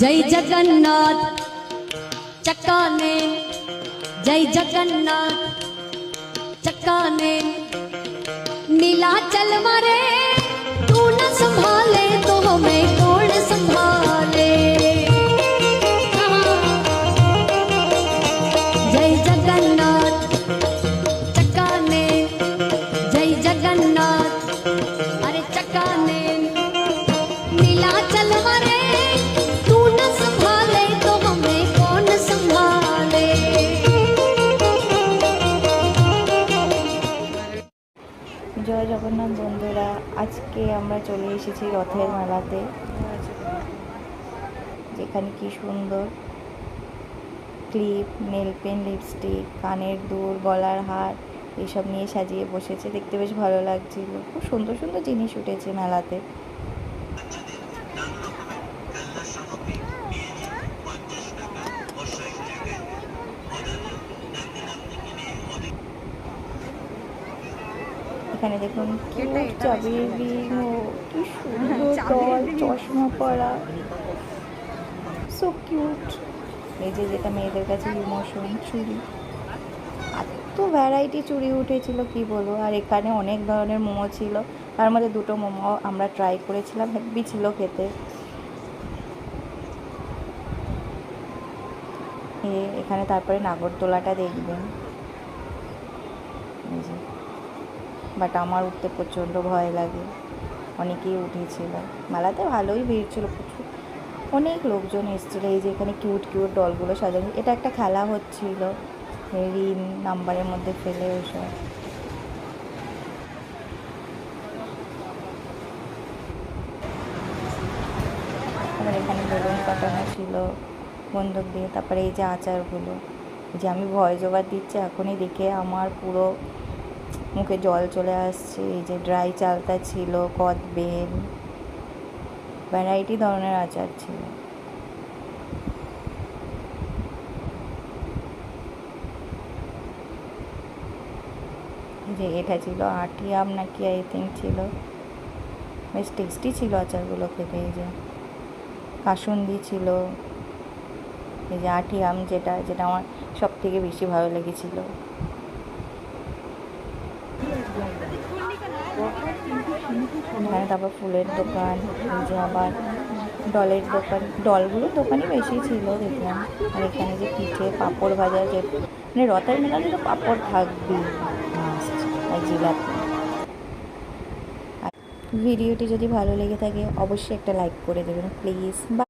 जय जगन्नाथ चक्काने, जय जगन्नाथ चक्काने। नीलाचल मारे तू न संभाले तो हमें कौन संभाले। जय जगन्नाथ चक्काने, जय जगन्नाथ अरे चक्काने। नीलाचल मारे तू न संभाले तो हमें कौन संभाले। জয় জগন্নাথ বন্ধুরা, আজকে আমরা চলে এসেছি রথের মেলাতে, যেখানে কি সুন্দর ক্লিপ, নেল পেন, লিপস্টিক, কানের দুল, গলার হার এসব নিয়ে সাজিয়ে বসেছে। দেখতে বেশ ভালো লাগছিল। খুব সুন্দর সুন্দর জিনিস উঠেছে মেলাতে। এখানে দেখুন চাবির রিং, ও কি সুন্দর ডল, চশমা পরা, সো কিউট। এই যে যেটা মেয়েদের কাছে ইমোশন, চুড়ি, এত ভ্যারাইটি চুড়ি উঠেছিল কি বলবো। আর এখানে অনেক ধরনের মোমো ছিল, তার মধ্যে দুটো মোমো আমরা ট্রাই করেছিলাম, হেভি ছিল খেতে। এখানে তারপরে নাগরদোলাটা দেখবেন, এই যে, বাট আমার উঠতে প্রচণ্ড ভয় লাগে। অনেকেই উঠেছিল, মেলাতে ভালোই ভিড় ছিল, প্রচুর অনেক লোকজন এসেছিলো। এই যে এখানে কিউট কিউট ডলগুলো সাজানো, এটা একটা খেলা হচ্ছিল, রিং নাম্বারের মধ্যে ফেলে ওসব। তারপরে এখানে বেলুন কাটানো ছিল বন্দুক দিয়ে। তারপরে এই যে আচারগুলো, যে আমি ভয়েস ওভার দিচ্ছি এখনই দেখে আমার পুরো মুখে জল চলে আসছে। এই যে ড্রাই চালতা ছিল, কদবেল, ভ্যারাইটি ধরনের আচার ছিল। যে এটা ছিল আটি আম নাকি আই থিঙ্ক ছিল, বেশ টেস্টি ছিল আচারগুলো খেতে। এই যে কাসুন্দি ছিল, এই যে আটি আম, যেটা যেটা আমার সব থেকে বেশি ভালো লেগেছিল। এখানে তারপর ফুলের দোকান, এই যে আবার ডলের দোকান, ডলগুলোর দোকানই বেশি ছিল দেখলাম। আর এখানে যে পিঠে, পাঁপড় ভাজা, যে মানে রথের মেলাতে তো পাঁপড় থাকবেই মাস্ট, আর জিলাপি। ভিডিওটি যদি ভালো লেগে থাকে অবশ্যই একটা লাইক করে দেবেন প্লিজ।